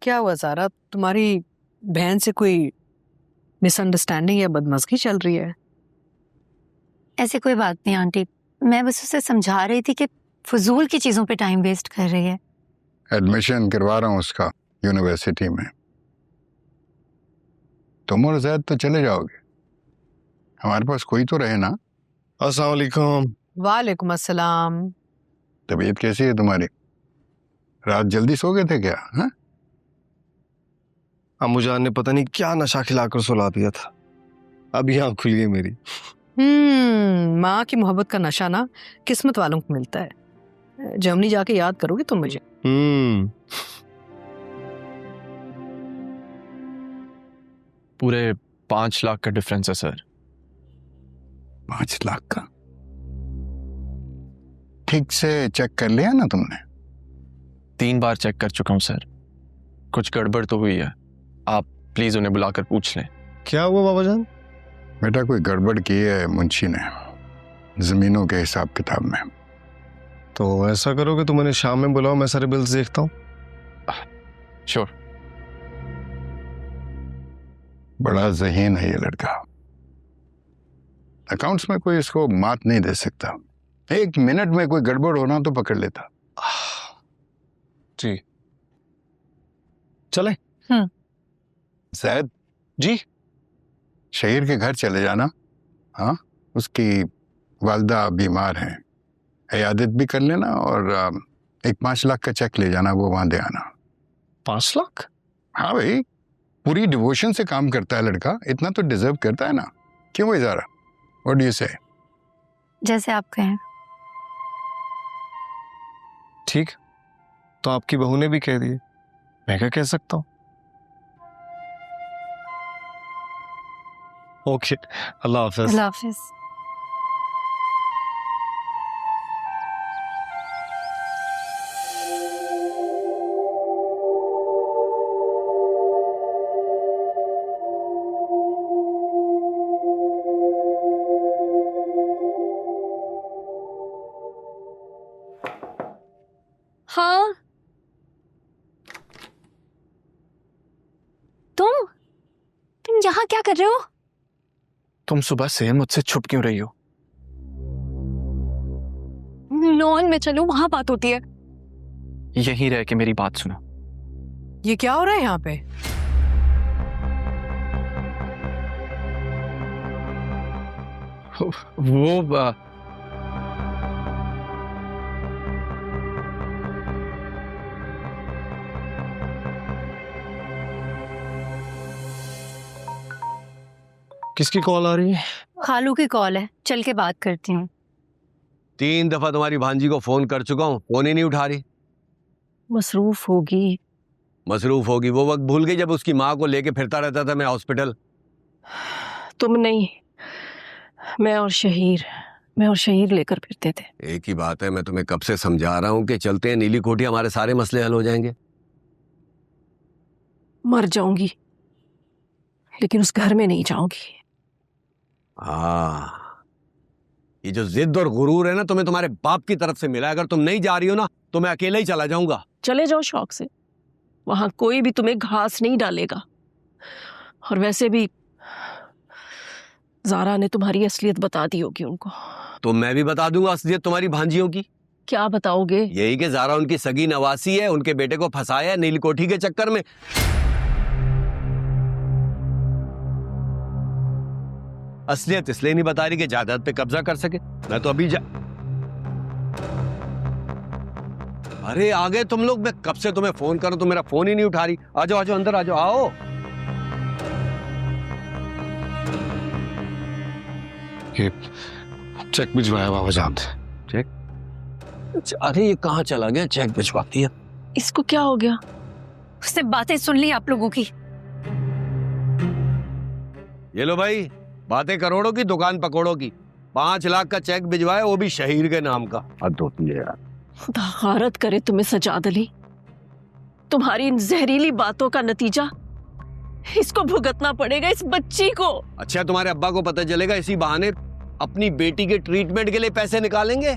क्या हुआ ज़ारा, तुम्हारी बहन से कोई मिसअंडरस्टैंडिंग या बदमज़गी चल रही है? ऐसी कोई बात नहीं आंटी, मैं बस उसे समझा रही थी कि फजूल की चीजों पे टाइम वेस्ट कर रही है। एडमिशन करवा रहा हूँ उसका यूनिवर्सिटी में। तुम और जैद तो चले जाओगे, हमारे पास कोई तो रहे ना। अस्सलाम वालेकुम। वालेकुम अस्सलाम। तबीयत कैसी है तुम्हारी? रात जल्दी सो गए थे क्या? हाँ, अम्मू जान ने पता नहीं क्या नशा खिलाकर सुला दिया था, अभी आँख खुल गई मेरी। माँ की मोहब्बत का नशा ना किस्मत वालों को मिलता है। जर्मनी जाके याद करोगे तुम मुझे। पूरे 5 लाख का डिफरेंस है सर। 5 लाख का? ठीक से चेक कर लिया ना तुमने? 3 बार चेक कर चुका हूं सर, कुछ गड़बड़ तो हुई है। आप प्लीज उन्हें बुलाकर पूछ लें। क्या हुआ बाबा जान? बेटा कोई गड़बड़ की है मुंशी ने जमीनों के हिसाब किताब में। तो ऐसा करो कि तुम उन्हें शाम में बुलाओ, मैं सारे बिल्स देखता हूँ। श्योर। बड़ा ज़हीन है ये लड़का, अकाउंट्स में कोई इसको मात नहीं दे सकता। 1 मिनट में कोई गड़बड़ होना तो पकड़ लेता। जी चले। जैद जी। शहीर के घर चले जाना। हाँ, उसकी वालदा बीमार हैं, इयादत भी कर लेना और एक 5 लाख का चेक ले जाना, वो वहां दे आना। 5 लाख? हाँ भाई, पूरी डिवोशन से काम करता है लड़का, इतना तो डिजर्व करता है ना। क्यों भाई ज़ारा, व्हाट डू यू से? जैसे आप कहें। ठीक, तो आपकी बहू ने भी कह दिए, मैं क्या कह सकता हूँ। ओके, अल्लाह हाफिज। अल्लाह हाफिज। हाँ, तुम यहाँ क्या कर रहे हो? तुम सुबह से मुझसे छुप क्यों रही हो? लॉन में चलो, वहां बात होती है। यहीं रह के मेरी बात सुनो। ये क्या हो रहा है यहाँ पे? वो किसकी कॉल आ रही है? खालू की कॉल है, चल के बात करती हूँ। 3 दफा तुम्हारी भांजी को फोन कर चुका हूँ, फोन ही नहीं उठा रही। मसरूफ होगी। मसरूफ होगी, वो वक्त भूल गई जब उसकी माँ को लेके फिरता रहता था मैं हॉस्पिटल। तुम नहीं, मैं और शहीर लेकर फिरते थे। एक ही बात है, मैं तुम्हें कब से समझा रहा हूँ कि चलते हैं नीली कोठी, हमारे सारे मसले हल हो जाएंगे। मर जाऊंगी लेकिन उस घर में नहीं जाऊंगी। हाँ, ये जो जिद और गुरूर है ना, तुम्हें तुम्हारे बाप की तरफ से मिला है। अगर तुम नहीं जा रही हो ना तो मैं अकेला ही चला जाऊंगा। चले जाओ शौक से, वहां कोई भी तुम्हें घास नहीं डालेगा। और वैसे भी ज़ारा ने तुम्हारी असलियत बता दी होगी उनको। तो मैं भी बता दूंगा असलियत तुम्हारी भांजियों की। क्या बताओगे? यही कि ज़ारा उनकी सगी नवासी है, उनके बेटे को फंसाया है नीली कोठी के चक्कर में। असलियत इसलिए नहीं बता रही कि जायदाद पे कब्जा कर सके। मैं तो अभी अरे आ गए तुम लोग, मैं कब से तुम्हें फोन करूं, तो मेरा फोन ही नहीं उठा रही। आ जाओ अंदर आ जाओ, आओ। ये चेक भिजवाया बाबा जान से। चेक? अरे ये कहाँ चला गया? चेक भिजवाती है। इसको क्या हो गया? उसने बातें सुन ली आप लोगों की। ये लो भाई, बातें करोड़ों की, दुकान पकौड़ों की। 5 लाख का चेक भिजवाया, वो भी शहीर के नाम का। हद होती है यार। खुदा गारत करे तुम्हें सजाद अली, तुम्हारी इन जहरीली बातों का नतीजा इसको भुगतना पड़ेगा, इस बच्ची को। अच्छा, तुम्हारे अब्बा को पता चलेगा, इसी बहाने अपनी बेटी के ट्रीटमेंट के लिए पैसे निकालेंगे।